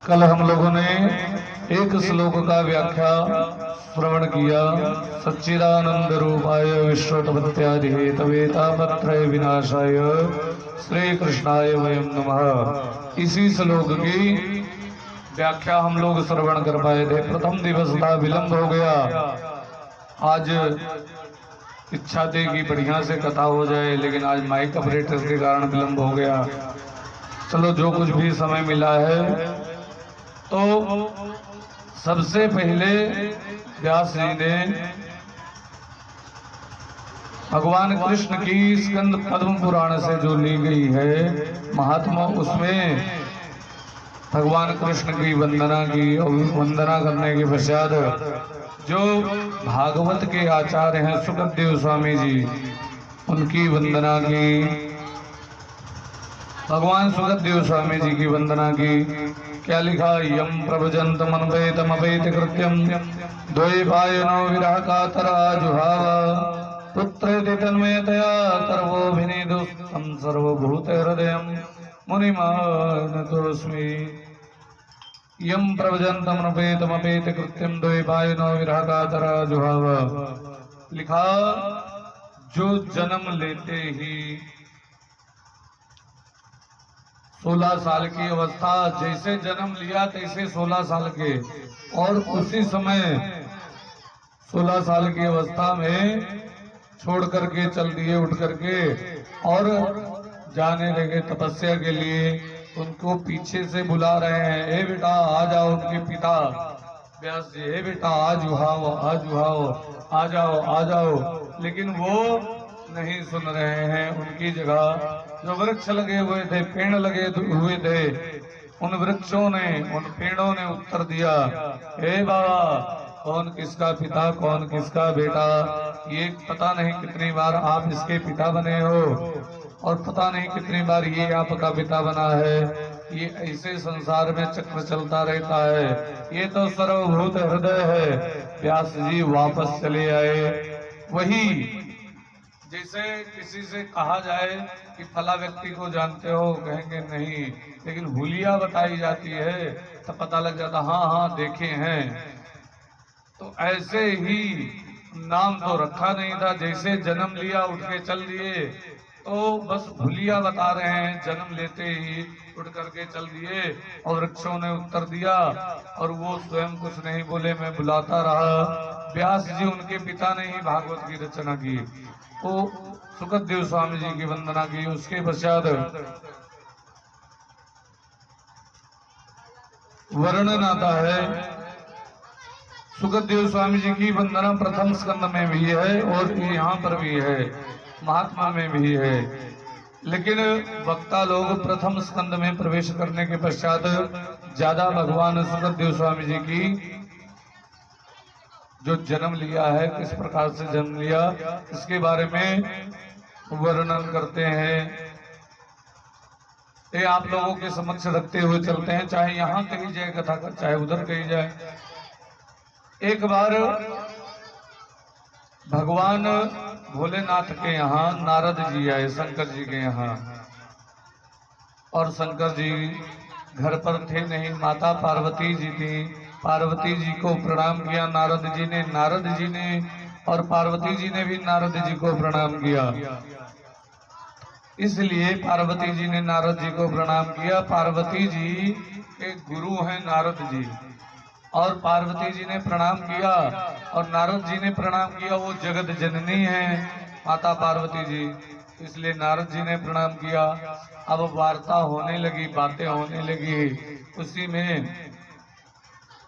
कल हम लोगों ने एक श्लोक का व्याख्या श्रवण किया। सच्चिदानंद रूपाय विश्वोत्पत्त्यादि हेतवे तापत्रय विनाशाय श्री कृष्णाय वयं नमः। इसी श्लोक की व्याख्या हम लोग श्रवण कर पाए थे। प्रथम दिवस था, विलंब हो गया। आज इच्छा थी कि बढ़िया से कथा हो जाए, लेकिन आज माइक ऑपरेटर के कारण विलंब हो गया। चलो जो कुछ भी समय मिला है, तो सबसे पहले व्यास जी ने भगवान कृष्ण की स्कंद पद्म पुराण से जो ली गई है महात्मा, उसमें भगवान कृष्ण की वंदना की, और वंदना करने के पश्चात जो भागवत के आचार्य हैं सुखदेव स्वामी जी, उनकी वंदना की। भगवान सुखदेव स्वामी जी की वंदना की। क्या लिखा? यम प्रभजंत मनपेतमपेत कृत्यम द्वैपायनो विरह कातर जुहावा पुत्रेति तन्मयतया सर्वोभिनेदुस्तं सर्वभूत हृदयं मुनिमानतोऽस्मि। यम प्रभजंत मनपेतमपेत कृत्यम द्वैपायनो विरह कातर जुहावा। लिखा, जो जन्म लेते ही 16 साल की अवस्था, जैसे जन्म लिया तैसे 16 साल के, और उसी समय 16 साल की अवस्था में छोड़ करके चल दिए, उठ करके और जाने लगे तपस्या के लिए। उनको पीछे से बुला रहे हैं, हे बेटा आ जाओ। उनके पिता व्यास जी, हे बेटा आज उहाओ, आज उहाओ, आ जाओ आ जाओ। लेकिन वो नहीं सुन रहे हैं। उनकी जगह जो वृक्ष लगे हुए थे, पेड़ लगे हुए थे, उन वृक्षों ने, उन पेड़ों ने उत्तर दिया, हे बाबा, कौन किसका पिता, कौन किसका बेटा, ये पता नहीं कितनी बार आप इसके पिता बने हो, और पता नहीं कितनी बार ये आपका पिता बना है। ये ऐसे संसार में चक्र चलता रहता है, ये तो सर्वभूत हृदय है। व्यास जी वापस चले आए। वही जैसे किसी से कहा जाए कि फला व्यक्ति को जानते हो, कहेंगे नहीं, लेकिन हुलिया बताई जाती है तो पता लग जाता, हाँ हाँ देखे हैं। तो ऐसे ही नाम तो रखा नहीं था, जैसे जन्म लिया उठ के चल दिए, तो बस हुलिया बता रहे हैं। जन्म लेते ही उठ करके चल दिए, और वृक्षों ने उत्तर दिया, और वो स्वयं कुछ नहीं बोले, मैं बुलाता रहा। व्यास जी, उनके पिता ने ही भागवत की रचना की, तो सुखदेव स्वामी जी की वंदना की। उसके पश्चात वर्णन आता है, सुखदेव स्वामी जी की वंदना प्रथम स्कंद में भी है और यहाँ पर भी है, महात्मा में भी है। लेकिन वक्ता लोग प्रथम स्कंद में प्रवेश करने के पश्चात ज्यादा भगवान सुखदेव स्वामी जी की जो जन्म लिया है, किस प्रकार से जन्म लिया, इसके बारे में वर्णन करते हैं। ये आप लोगों के समक्ष रखते हुए चलते हैं, चाहे यहाँ कही जाए कथा, चाहे उधर कही जाए। एक बार भगवान भोलेनाथ के यहाँ नारद जी आए, शंकर जी के यहाँ, और शंकर जी घर पर थे नहीं, माता पार्वती जी थी। पार्वती जी को प्रणाम किया नारद जी ने, नारद जी ने, और पार्वती जी ने भी नारद जी को प्रणाम किया। इसलिए पार्वती जी ने नारद जी को प्रणाम किया। पार्वती जी के गुरु हैं नारद जी, और पार्वती जी ने प्रणाम किया और नारद जी ने प्रणाम किया। वो जगत जननी है माता पार्वती जी, इसलिए नारद जी ने प्रणाम किया। अब वार्ता होने लगी, बातें होने लगी। उसी में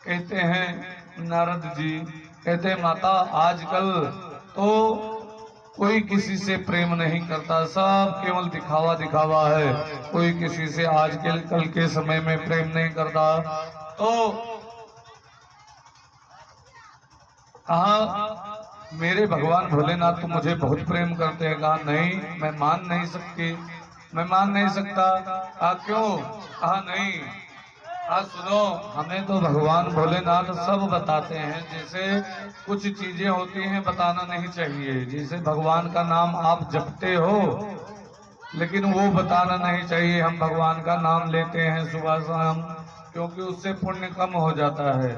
कहते हैं नारद जी, कहते हैं माता, आजकल तो कोई किसी से प्रेम नहीं करता, सब केवल दिखावा दिखावा है। कोई किसी से आजकल कल के समय में प्रेम नहीं करता। तो कहा मेरे भगवान भोलेनाथ तो मुझे बहुत प्रेम करते हैं। कहा नहीं, मैं मान नहीं सकती, मैं मान नहीं सकता। कहा क्यों? कहा नहीं, आज सुनो, हमें तो भगवान भोलेनाथ सब बताते हैं। जैसे कुछ चीजें होती हैं बताना नहीं चाहिए, जैसे भगवान का नाम आप जपते हो, लेकिन वो बताना नहीं चाहिए। हम भगवान का नाम लेते हैं सुबह शाम, क्योंकि उससे पुण्य कम हो जाता है।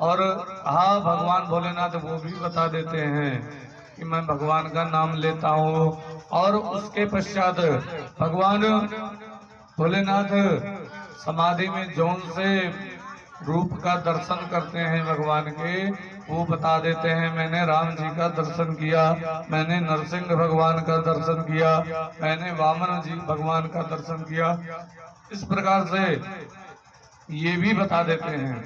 और हाँ, भगवान भोलेनाथ वो भी बता देते हैं कि मैं भगवान का नाम लेता हूँ। और उसके पश्चात भगवान भोलेनाथ समाधि में जौन से रूप का दर्शन करते हैं भगवान के, वो बता देते हैं। मैंने राम जी का दर्शन किया, मैंने नरसिंह भगवान का दर्शन किया, मैंने वामन जी भगवान का दर्शन किया। इस प्रकार से ये भी बता देते हैं।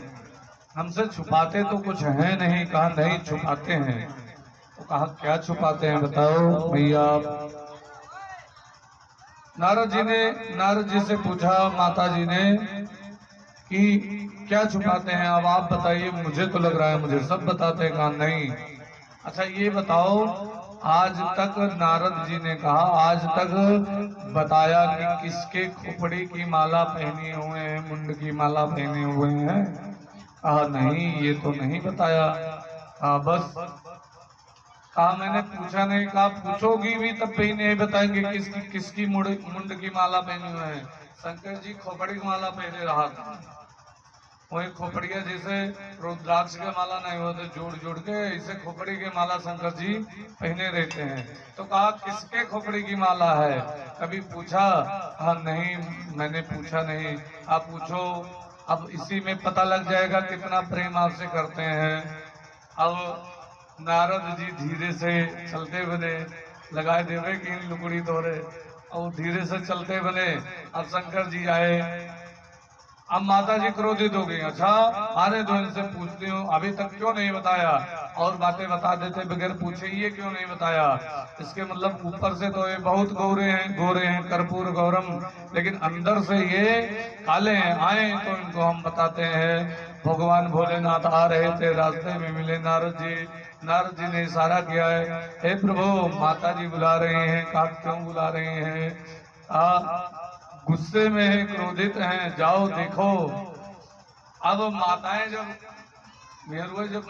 हमसे छुपाते तो कुछ है नहीं, कहा नहीं छुपाते हैं। तो कहा क्या छुपाते हैं बताओ भैया। नारद जी से पूछा माता जी ने कि क्या छुपाते हैं, अब आप बताइए, मुझे तो लग रहा है मुझे सब बताते हैं। कहा नहीं। अच्छा ये बताओ, आज तक नारद जी ने कहा आज तक बताया कि किसके खोपड़ी की माला पहने हुए हैं, मुंड की माला पहने हुए हैं? कहा नहीं, ये तो नहीं बताया। कहा बस। कहा मैंने पूछा नहीं। कहा पूछोगी भी तब भी नहीं बताएंगे किसकी मुंड की माला पहनी हुए है। शंकर जी खोपड़ी की माला पहने रहा था। वही खोपड़िया जैसे रुद्राक्ष के माला नहीं होते जोड़ जोड़ के, ऐसे खोपड़ी की माला शंकर जी पहने रहते हैं। तो कहा किसके खोपड़ी की माला है, कभी पूछा? कहा नहीं, मैंने पूछा नहीं। आप पूछो, अब इसी में पता लग जाएगा कितना प्रेम आपसे करते हैं। अब नारद जी धीरे से चलते बने, लगाए देवे की लुकड़ी तोड़े, और धीरे से चलते बने। अब शंकर जी आए। अब माता जी क्रोधित हो गई। अच्छा आने दो, इनसे पूछती हूँ, अभी तक क्यों नहीं बताया? और बातें बता देते बगैर पूछे, ये क्यों नहीं बताया? इसके मतलब ऊपर से तो ये बहुत गोरे हैं कर्पूर गौरम, लेकिन अंदर से ये काले हैं। आए तो इनको हम बताते हैं। भगवान भोलेनाथ आ रहे थे, रास्ते में मिले नारद जी। नारद जी ने इशारा किया है, हे प्रभु माता जी बुला रहे हैं। कहा क्यों बुला रहे हैं? गुस्से में है, क्रोधित हैं, जाओ देखो। अब माताएं जब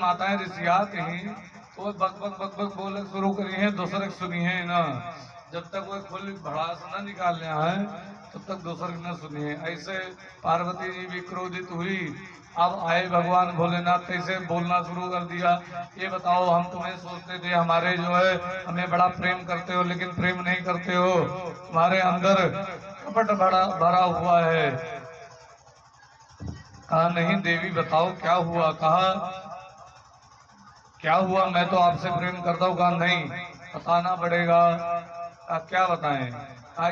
माताएं ऋषियात हैं तो बक बक बक बक बोलना शुरू करी है, दूसरे सुनी है ना। जब तक वो खुल भड़ास न निकालने आए तब तक दूसरे न सुनी है। ऐसे पार्वती जी भी क्रोधित हुई। अब आए भगवान भोलेनाथ, कैसे बोलना शुरू कर दिया, ये बताओ हम तुम्हें सोचते थे हमारे जो है हमें बड़ा प्रेम करते हो, लेकिन प्रेम नहीं करते हो, तुम्हारे अंदर कपट भरा हुआ है। कहा नहीं देवी बताओ क्या हुआ। कहा क्या हुआ, मैं तो आपसे प्रेम करता हूँ। कहा नहीं, बताना पड़ेगा। क्या बताएं?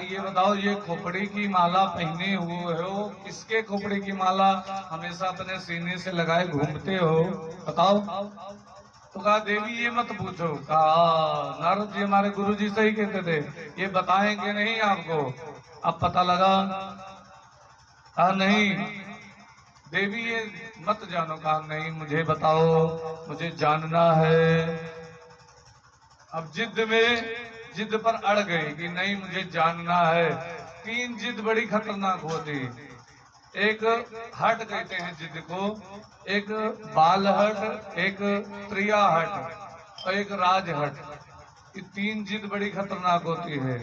ये बताओ, ये खोपड़ी की माला पहने हुए हो, किसके खोपड़ी की माला हमेशा अपने सीने से लगाए घूमते हो, बताओ। तो कहा देवी ये मत पूछो। कहा नारद जी हमारे गुरु जी से ही कहते थे, ये बताएंगे नहीं आपको, अब पता लगा। कहा नहीं देवी ये मत जानो। कहा नहीं मुझे बताओ, मुझे जानना है। अब जिद पर अड़ गई कि नहीं मुझे जानना है। 3 जिद बड़ी खतरनाक होती। एक हट कहते हैं जिद को, एक बाल हट, एक त्रिया हट और एक राज हट। ये 3 जिद बड़ी खतरनाक होती है।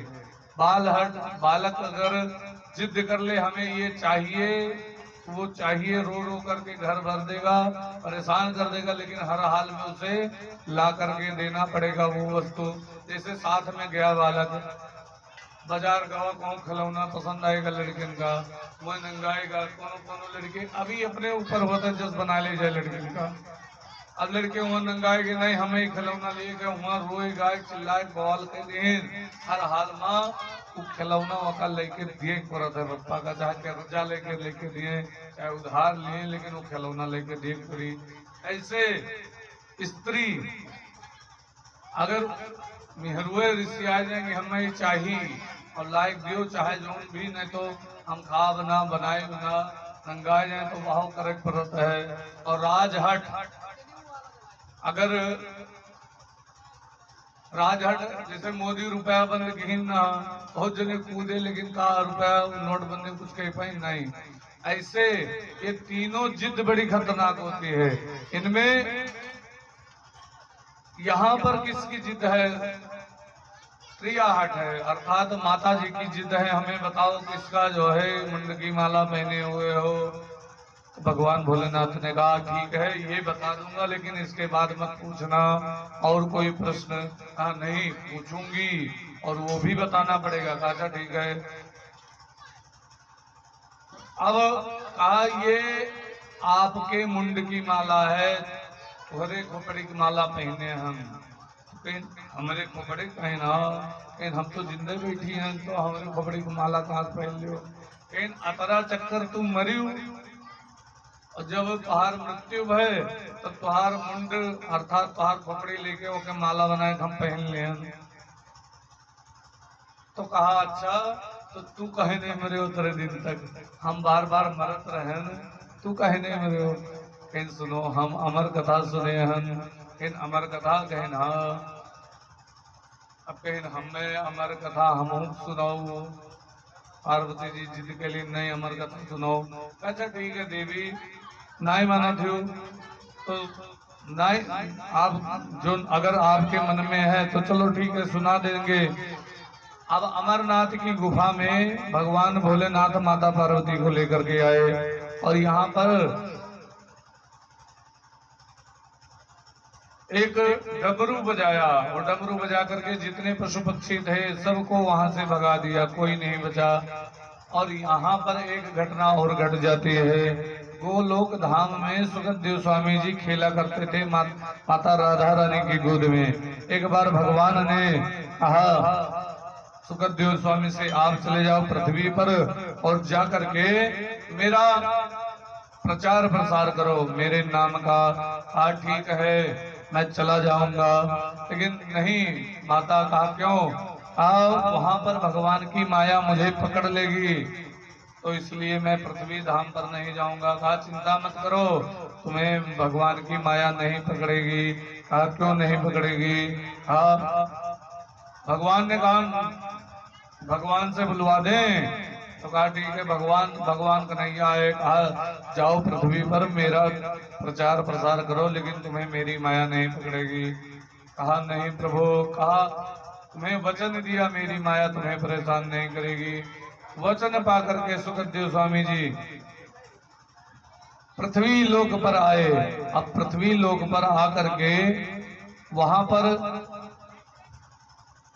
बाल हट, बालक अगर जिद कर ले हमें ये चाहिए, वो चाहिए, रो रो करके घर भर देगा, परेशान कर देगा, लेकिन हर हाल में उसे ला करके देना पड़ेगा वो वस्तु। जैसे साथ में गया बालक बाजार गवा, कौन खिलौना पसंद आएगा लड़किन का, वो नंगाएगा, कोनो लड़के अभी अपने ऊपर होता जस बना ले जाए लड़किन का। अब लड़के वहां नंगाएगे नहीं, हमें ही खिलौना लेगा, वहां रोएगा चिल्लाए बवाल के दिन। हर हाल में वो खिलौना वका लेके दिए पड़ता है पप्पा का, चाहे कर्जा लेके दिए, चाहे उधार लिए, लेकिन वो खिलौना लेके दिए पड़ी। ऐसे स्त्री अगर मेहरुए ऋषि आ जाएंगे हमें ये चाहिए और लायक दियो, चाहे जो भी, नहीं तो हम खा बना बनाए बना नंगाए जाए तो वह करे पड़ता है। और राजहट, अगर राजहट जैसे मोदी रुपया बंद गिन ना, बहुत जगह कूदे, लेकिन का रुपया नोटबंदी कुछ कह पाए नहीं। ऐसे ये तीनों जिद बड़ी खतरनाक होती है। इनमें यहाँ पर किसकी जिद है? त्रियाहट है, अर्थात माता जी की जिद है। हमें बताओ किसका जो है मुंड की माला पहने हुए हो। भगवान भोलेनाथ ने कहा ठीक है ये बता दूंगा, लेकिन इसके बाद मत पूछना और कोई प्रश्न। कहा नहीं पूछूंगी और वो भी बताना पड़ेगा। कहा अच्छा ठीक है। अब कहा ये आपके मुंड की माला है, तुम्हारे खोपड़ी की माला पहने हम। हमारे खोपड़ी पहना, हम तो जिंदे बैठी हैं तो हमारे खोपड़ी की माला कहाँ पहन लो। अतरा चक्कर तुम मरी, और जब तुहार मृत्यु भय तो तुहार मुंड अर्थात तुहार खोपड़ी लेके ओके माला बनाए हम पहन ले। तो कहा अच्छा तो तू कहे नहीं मरे उतरे दिन तक, हम बार बार मरत रहे न, तू कहे नहीं मरे हो। कहीं सुनो हम अमर कथा सुने हन। कहीं अमर कथा कहें हाँ। अब कहीं हमें अमर कथा हम सुनाओ। पार्वती जी जिद के लिए नहीं अमर कथा सुनाओ। अच्छा ठीक है देवी नहीं माना थी तो नहीं, आप जो अगर आपके मन में है तो चलो ठीक है सुना देंगे। अब अमरनाथ की गुफा में भगवान भोलेनाथ माता पार्वती को लेकर के आए और यहाँ पर एक डमरू बजाया। वो डमरू बजा करके जितने पशु पक्षी थे सबको वहां से भगा दिया, कोई नहीं बचा। और यहाँ पर एक घटना और घट जाती है। गोलोक धाम में सुखदेव स्वामी जी खेला करते थे माता राधा रानी की गोद में। एक बार भगवान ने कहा सुखदेव स्वामी से आप चले जाओ पृथ्वी पर और जा करके मेरा प्रचार प्रसार करो मेरे नाम का। हाँ ठीक है मैं चला जाऊंगा। लेकिन नहीं माता कहा क्यों? वहां पर भगवान की माया मुझे पकड़ लेगी, तो इसलिए मैं पृथ्वी धाम पर नहीं जाऊंगा। कहा चिंता मत करो तुम्हें भगवान की माया नहीं पकड़ेगी। कहा क्यों नहीं पकड़ेगी? भगवान ने कहा भगवान से बुलवा दें। तो कहा ठीक है भगवान कन्हैया आए। कहा जाओ पृथ्वी पर मेरा प्रचार प्रसार करो, लेकिन तुम्हें मेरी माया नहीं पकड़ेगी। कहा नहीं प्रभु। कहा तुम्हें वचन दिया मेरी माया तुम्हें परेशान नहीं करेगी। वचन पा करके सुखदेव स्वामी जी पृथ्वी लोक पर आए। अब पृथ्वी लोक पर आकर के वहां पर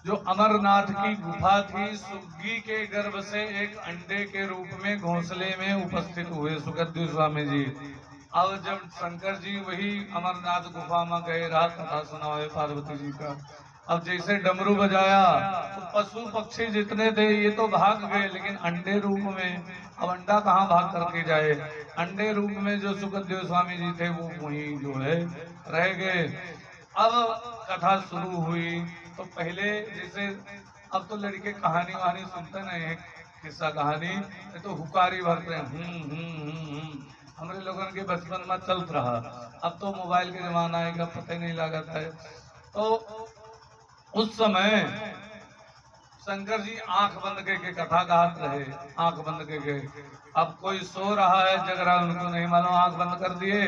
जो अमरनाथ की गुफा थी, सुग्गी के गर्भ से एक अंडे के रूप में घोंसले में उपस्थित हुए सुखदेव स्वामी जी। अब जब शंकर जी वही अमरनाथ गुफा में गए, रात कथा सुना है पार्वती जी का। अब जैसे डमरू बजाया तो पशु पक्षी जितने थे ये तो भाग गए, लेकिन अंडे रूप में अब अंडा कहाँ भाग करके जाए। अंडे रूप में जो सुखदेव स्वामी जी थे वो वहीं जो है रह गए। अब कथा शुरू हुई तो पहले जैसे अब तो लड़के कहानी वहानी सुनते नहीं, किस्सा कहानी तो हुकारी भरते हैं। हमारे लोगों के बचपन में चल रहा। अब तो मोबाइल के जमाना है का पता नहीं लगा था। तो उस समय शंकर जी आंख बंद करके कथा गाते रहे, आंख बंद करके। अब कोई सो रहा है जग रहा है उनको नहीं मालूम, आंख बंद कर दिए,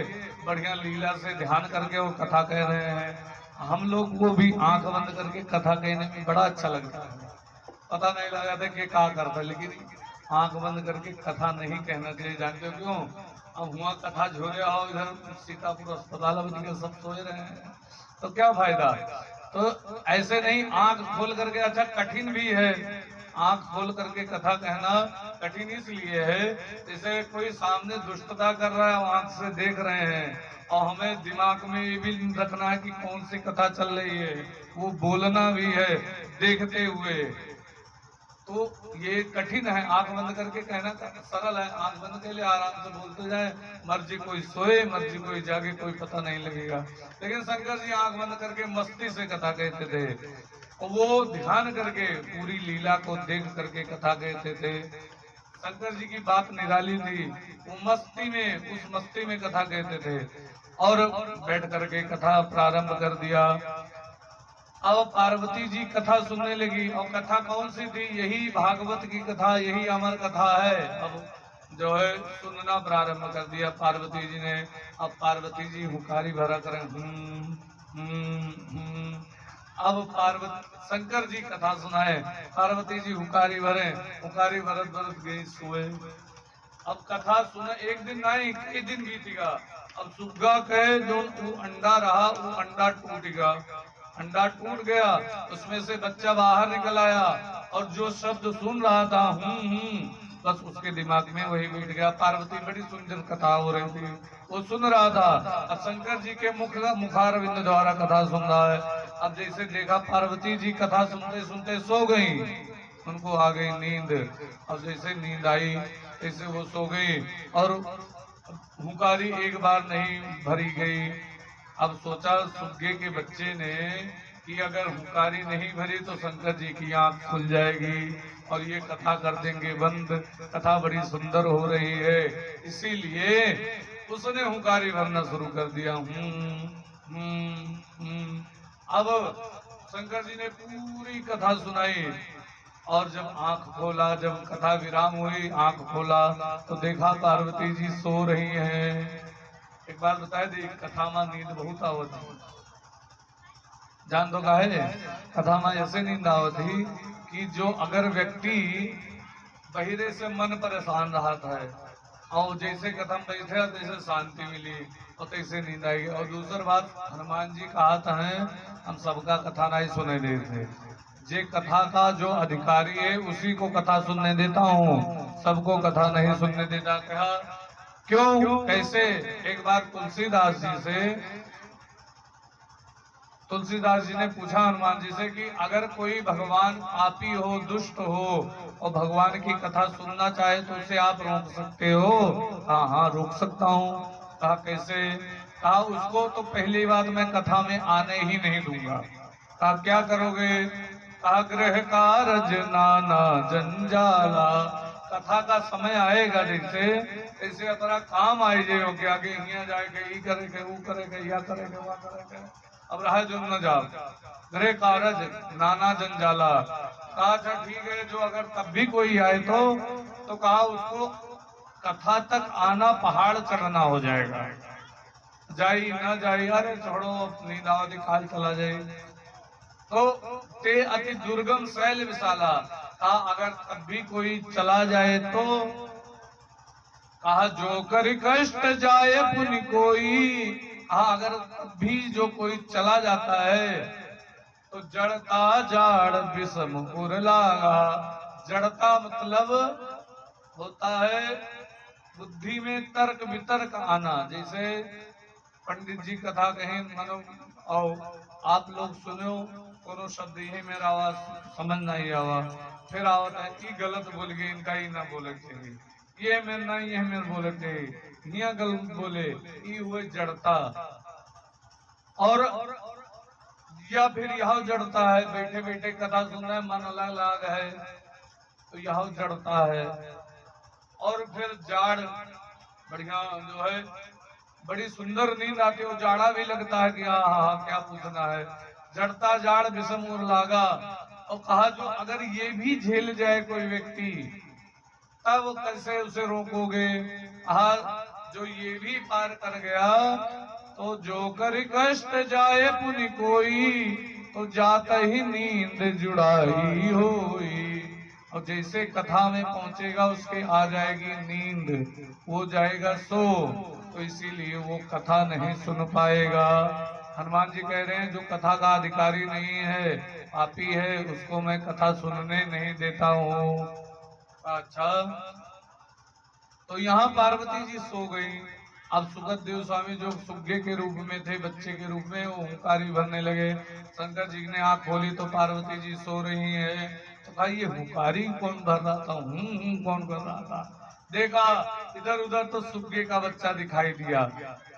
बढ़िया लीला से ध्यान करके वो कथा कह रहे हैं। हम लोग को भी आंख बंद करके कथा कहने में बड़ा अच्छा लगता है। पता नहीं लगा था कि क्या करता, लेकिन आंख बंद करके कथा नहीं कहना चाहिए। जानते हो क्यों? अब हुआ कथा झोरे आओ इधर सीतापुर अस्पताल में सब सोच रहे हैं तो क्या फायदा। तो ऐसे नहीं, आंख खोल करके। अच्छा कठिन भी है आंख खोल करके कथा कहना। कठिन इसलिए है जैसे कोई सामने दुष्टता कर रहा है, आंख से देख रहे हैं, और हमें दिमाग में ये भी रखना है कि कौन सी कथा चल रही है, वो बोलना भी है देखते हुए। तो ये कठिन है। आंख बंद करके कहना सरल है, आंख बंद के लिए आराम से बोलते जाए, मर्जी कोई सोए मर्जी कोई जागे कोई पता नहीं लगेगा। लेकिन शंकर जी आंख बंद करके मस्ती से कथा कहते थे, और वो ध्यान करके पूरी लीला को देख करके कथा कहते थे। शंकर जी की बात निराली थी, वो मस्ती में उस मस्ती में कथा कहते थे और बैठ करके कथा प्रारंभ कर दिया। अब पार्वती जी कथा सुनने लगी, और कथा कौन सी थी? यही भागवत की कथा, यही अमर कथा है। अब जो है सुनना प्रारंभ कर दिया पार्वती जी ने। अब पार्वती जी हुकारी भरा करें अब शंकर जी कथा सुनाए, पार्वती जी हुकारी भरे, हुकारी भरत भरत गई सोए। अब कथा सुना, एक दिन नहीं कई दिन बीतेगा। अब सुग्गा कहे जो वो अंडा रहा वो अंडा टूट गया, अंडा टूट गया, उसमें से बच्चा बाहर निकल आया और जो शब्द सुन रहा था बस उसके दिमाग में वही बैठ गया। पार्वती बड़ी सुंदर कथा हो रही थी, वो सुन रहा था। अब शंकर जी के मुखारविंद द्वारा कथा सुन रहा है। अब जैसे देखा पार्वती जी कथा सुनते सुनते सो गई, उनको आ गई नींद। अब जैसे नींद आई ऐसे वो सो गई और हुंकारी एक बार नहीं भरी गई। अब सोचा सुग्गे के बच्चे ने कि अगर हुंकारी नहीं भरी तो शंकर जी की आंख खुल जाएगी और ये कथा कर देंगे बंद। कथा बड़ी सुंदर हो रही है, इसीलिए उसने हुंकारी भरना शुरू कर दिया। अब शंकर जी ने पूरी कथा सुनाई और जब आंख खोला, जब कथा विराम हुई, आंख खोला तो देखा पार्वती जी सो रही हैं। एक बार बताए दी कथा में नींद बहुत आवत है, जान दो का है कथा में ऐसे नींद आवत थी कि जो अगर व्यक्ति बहिरे से मन परेशान रहा था और जैसे कथा में बैठे तैसे शांति मिली और तैसे नींद आएगी। और दूसरी बात हनुमान जी कहा है हम सबका कथा नहीं सुने देते, जे कथा का जो अधिकारी है उसी को कथा सुनने देता हूँ, सबको कथा नहीं सुनने देता। कहा क्यों कैसे? एक बार तुलसीदास जी ने पूछा हनुमान जी से कि अगर कोई भगवान पापी हो, दुष्ट हो और भगवान की कथा सुनना चाहे तो उसे आप रोक सकते हो? हाँ हाँ रोक सकता हूँ। कहा कैसे? कहा उसको तो पहली बात मैं कथा में आने ही नहीं दूंगा। कहा क्या करोगे? आग्रह कारज नाना जंजाला, कथा का समय आएगा जैसे अपना काम आई जे के आगे यहाँ जाएगा ई करेगा वो करेगा या करेगा वह करेगा। अब रहा जो न जाओ गृह कारज नाना जंजाला। कहा अच्छा ठीक है, जो अगर तब भी कोई आए तो कहा उसको कथा तक आना पहाड़ चढ़ना हो जाएगा। जाई ना जाई, अरे छोड़ो नींद आओ दिखाल चला जाए तो ते अति दुर्गम शैल विशाला। कहा अगर तब भी कोई चला जाए तो कहा जो कर कष्ट जाए पुनि कोई। हाँ अगर भी जो कोई चला जाता है तो जड़ता जाड़ विषम उर लागा। जड़ता मतलब होता है बुद्धि में तर्क वितर्क आना। जैसे पंडित जी कथा कहें मानो और आप लोग सुनो कोनो शब्द ये मेरा आवाज समझ नहीं आवा, फिर आवत है कि गलत बोल गए इनका ही ना बोले चाहिए, ये मेरे नहीं ये मेरे बोले थे यहाँ गलत बोले, ये हुए जड़ता। और या फिर यह जड़ता है बैठे बैठे कथा सुन रहे मन अलग अलग है तो यह जड़ता है। और फिर जाड़ बढ़िया जो है बड़ी सुंदर नींद आती है, जाड़ा भी लगता है कि हाँ क्या पूछना है। जड़ता जाड़ विषम उर लागा। और कहा जो अगर ये भी झेल जाए कोई व्यक्ति तब कैसे उसे रोकोगे? जो ये भी पार कर गया तो जो कर कष्ट जाए पुनि कोई तो जाता ही नींद जुड़ाई होई। और जैसे कथा में पहुंचेगा उसके आ जाएगी नींद, वो जाएगा सो, तो इसीलिए वो कथा नहीं सुन पाएगा। हनुमान जी कह रहे हैं जो कथा का अधिकारी नहीं है, पापी है, उसको मैं कथा सुनने नहीं देता हूँ। अच्छा तो यहाँ पार्वती जी सो गई। अब सुगतदेव स्वामी जो सुग्गे के रूप में थे, बच्चे के रूप में, वो हुंकारी भरने लगे। शंकर जी ने आंख खोली तो पार्वती जी सो रही है। तो कहा ये हुंकारी कौन भर रहा था? कौन कर रहा था? देखा इधर उधर तो सुग्गे का बच्चा दिखाई दिया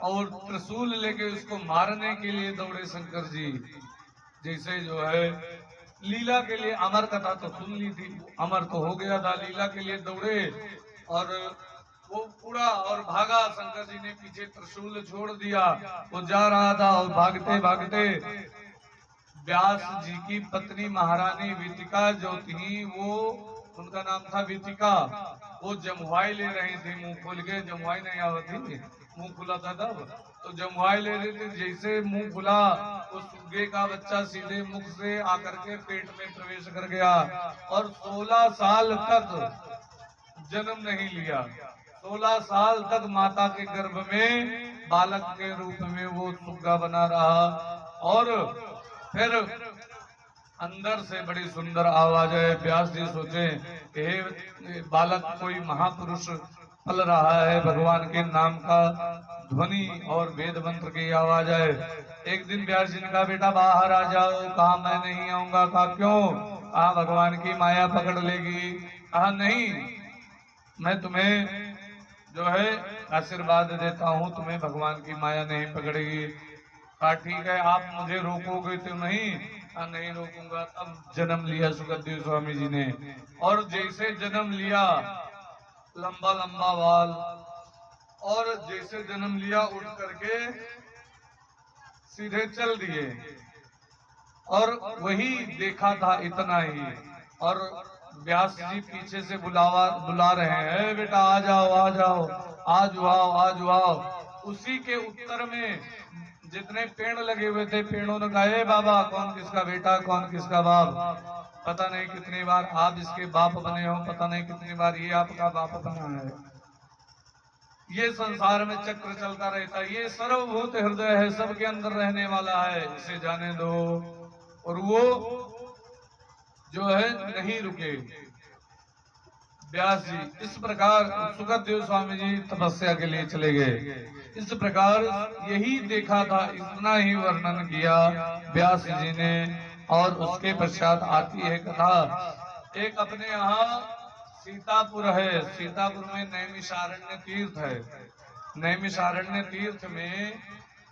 और त्रिशूल लेके उसको मारने के लिए दौड़े शंकर जी। जैसे जो है लीला के लिए, अमर कथा तो सुन ली थी, अमर तो हो गया था, लीला के लिए दौड़े और वो उड़ा और भागा। शंकर जी ने पीछे त्रिशूल छोड़ दिया, वो जा रहा था और भागते भागते व्यास जी की पत्नी महारानी वितिका जो थी, वो उनका नाम था वितिका, वो जमुआई ले रही थी मुंह खोल के। जमुआई नहीं आवती, मुंह खुला था तब, तो जमुआई ले रही थी। जैसे मुंह खुला वो सुग्गे का बच्चा सीधे मुख से आकर के पेट में प्रवेश कर गया और 16 साल तक जन्म नहीं लिया। 16 साल तक माता के गर्भ में बालक के रूप में वो सुग्गा बना रहा। और फिर अंदर से बड़ी सुंदर आवाज है। व्यास जी सोचे हे बालक कोई महापुरुष पल रहा है, भगवान के नाम का ध्वनि और वेद मंत्र की आवाज है। एक दिन व्यास जी ने कहा बेटा बाहर आ जाओ। कहा मैं नहीं आऊंगा। कहा क्यों? कहा भगवान की माया पकड़ लेगी। कहा नहीं, मैं तुम्हें जो है आशीर्वाद देता हूँ, तुम्हें भगवान की माया नहीं पकड़ेगी। कहा ठीक है, आप मुझे रोकोगे तो नहीं? कहा नहीं रोकूंगा। तब जन्म लिया सुखदेव स्वामी जी ने। और जैसे जन्म लिया, लंबा लंबा बाल, और जैसे जन्म लिया उठ करके सीधे चल दिए। और वही देखा था इतना ही। और व्यास जी पीछे से बुला रहे हैं बेटा आ जाओ आ जाओ, आज आओ आज आओ। उसी के उत्तर में जितने पेड़ लगे हुए थे, पेड़ों ने कहा बाबा कौन किसका बेटा कौन किसका बाप, पता नहीं कितनी बार आप इसके बाप बने हो, पता नहीं कितनी बार ये आपका बाप बना है। ये संसार में चक्र चलता रहता है। ये सर्वभूत हृदय है, सबके अंदर रहने वाला है, इसे जाने दो। और वो जो है नहीं रुके। व्यास जी इस प्रकार सुखदेव स्वामी जी तपस्या के लिए चले गए। इस प्रकार यही देखा था, इतना ही वर्णन किया व्यास जी ने। और उसके पश्चात आती है कथा। एक अपने यहाँ सीतापुर है, सीतापुर में नैमिषारण्य तीर्थ है। नैमिषारण्य तीर्थ में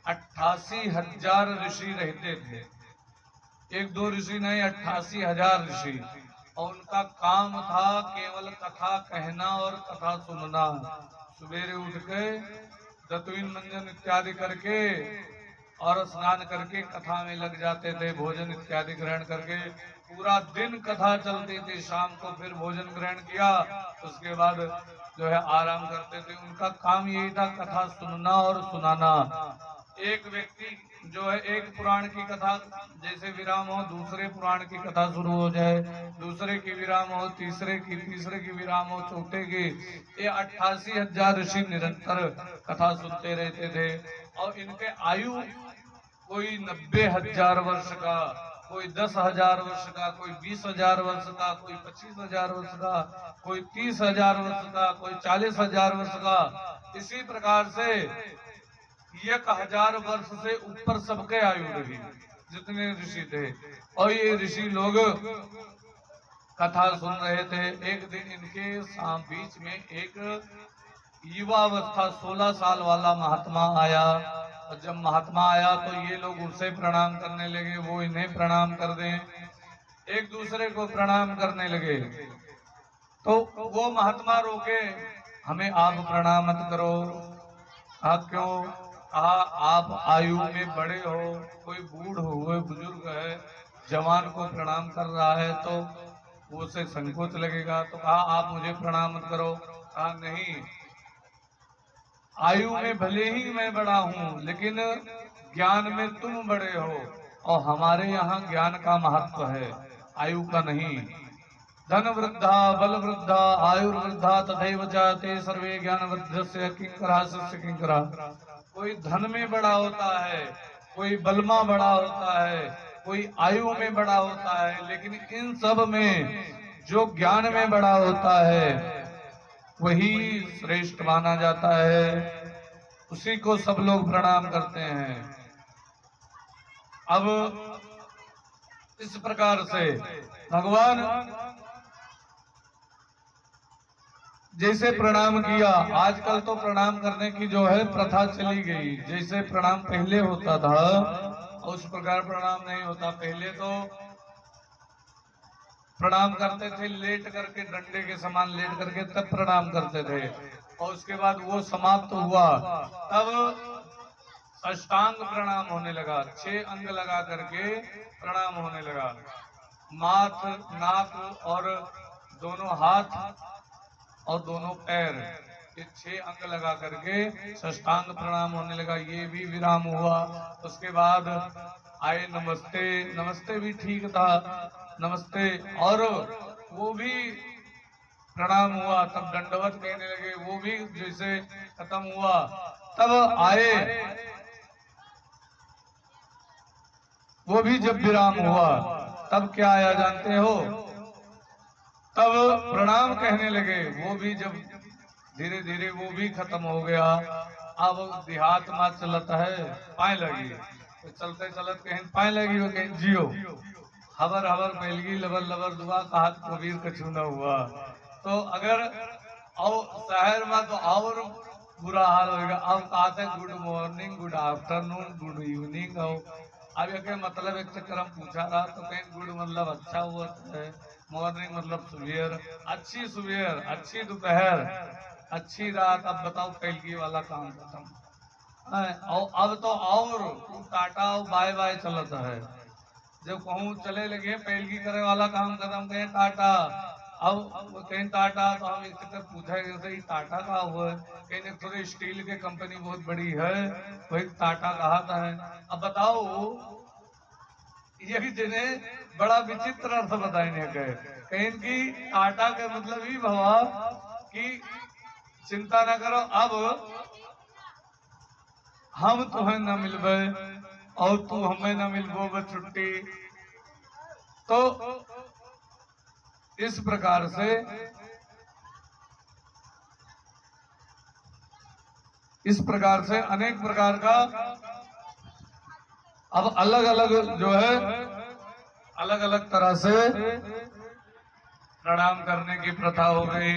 88,000 ऋषि रहते थे। एक दो ऋषि नहीं, 88,000 ऋषि। और उनका काम था केवल कथा कहना और कथा सुनना। सवेरे उठ के दतुईन मंजन इत्यादि करके और स्नान करके कथा में लग जाते थे, भोजन इत्यादि ग्रहण करके पूरा दिन कथा चलती थी। शाम को फिर भोजन ग्रहण किया, उसके बाद जो है आराम करते थे। उनका काम यही था कथा सुनना और सुनाना। एक व्यक्ति जो है एक पुराण की कथा जैसे विराम हो, दूसरे पुराण की कथा शुरू हो जाए, दूसरे की विराम हो, तीसरे की विराम हो, चौथे की। ये 88,000 ऋषि निरंतर कथा सुनते रहते थे। और इनके आयु कोई 90,000 वर्ष का, कोई 10,000 वर्ष का, कोई 20,000 वर्ष का, कोई 25,000 वर्ष का, कोई 30,000 वर्ष का, कोई 40,000 वर्ष का। इसी प्रकार से 1,000 वर्ष से ऊपर सबके आयु रही जितने ऋषि थे। और ये ऋषि लोग कथा सुन रहे थे। एक दिन इनके बीच में एक युवावस्था 16 साल वाला महात्मा आया। और जब महात्मा आया तो ये लोग उसे प्रणाम करने लगे, वो इन्हें प्रणाम कर दें, एक दूसरे को प्रणाम करने लगे। तो वो महात्मा रोके, हमें आप प्रणाम मत करो। आप क्यों? आप आयु में बड़े हो, कोई बूढ़ हुए बुजुर्ग है जवान को प्रणाम कर रहा है तो उसे संकोच लगेगा। तो कहा आप मुझे प्रणाम मत करो। कहा नहीं, आयु में भले ही मैं बड़ा हूँ लेकिन ज्ञान में तुम बड़े हो, और हमारे यहाँ ज्ञान का महत्व है, आयु का नहीं। धन वृद्धा बल वृद्धा आयुर्वृद्धा तथैव ते सर्वे ज्ञान वृद्धस्य किंकरा शिष्य किंकरा। कोई धन में बड़ा होता है, कोई बल में बड़ा होता है, कोई आयु में बड़ा होता है, लेकिन इन सब में जो ज्ञान में बड़ा होता है वही श्रेष्ठ माना जाता है। उसी को सब लोग प्रणाम करते हैं। अब इस प्रकार से भगवान जैसे प्रणाम किया, आजकल तो प्रणाम करने की जो है प्रथा चली गई। जैसे प्रणाम पहले होता था उस प्रकार प्रणाम नहीं होता। पहले तो प्रणाम करते थे लेट करके, डंडे के समान लेट करके, तब प्रणाम करते थे। और उसके बाद वो समाप्त हुआ, तब अष्टांग प्रणाम होने लगा, 6 अंग लगा करके प्रणाम होने लगा। माथ, नाक और दोनों हाथ और दोनों पैर, ये 6 अंग लगा करके साष्टांग प्रणाम होने लगा। ये भी विराम हुआ। उसके बाद आए नमस्ते। नमस्ते भी ठीक था, नमस्ते। और वो भी प्रणाम हुआ, तब दंडवत कहने लगे, वो भी जैसे खत्म हुआ, तब आए, वो भी जब विराम हुआ, तब क्या आया जानते हो? तब प्रणाम कहने लगे, वो भी जब धीरे धीरे वो भी खत्म हो गया। अब देहात में चलत है, पाए लगी, तो चलते चलत कहीं पाए लगी हो, कहीं जियो, हबर हबर पैलगी, लबर लबर दुआ, कहा कबीर कछु न हुआ। तो अगर और शहर में तो और बुरा हाल होगा। अब कहते good morning, good afternoon, good evening. अब ये मतलब एक चक्कर हम पूछा रहा तो कहीं गुड मतलब अच्छा हुआ है, मॉर्निंग मतलब सुबह, अच्छी सुबह, अच्छी दोपहर, अच्छी रात। अब बताओ पैलगी वाला काम खत्म। और अब तो और टाटा और बाय बाय चलता है। जब कहूँ चले लगे पैलगी करे वाला काम खत्म, कहें टाटा। अब कहीं टाटा, तो हम एक चक्कर पूछा गया टाटा का हुआ है, कहीं थोड़ी स्टील के कंपनी बहुत बड़ी है, वही टाटा कहा था है। अब बताओ यही जिन्हें बड़ा विचित्र अर्थ बताने गए, कहीं की टाटा का मतलब ही भवा कि चिंता न करो, अब हम तुम्हें न मिलबे और तू हमें न मिलबो बस छुट्टी। तो इस प्रकार से अनेक प्रकार का अब अलग अलग जो है, अलग अलग तरह से प्रणाम करने की प्रथा हो गई।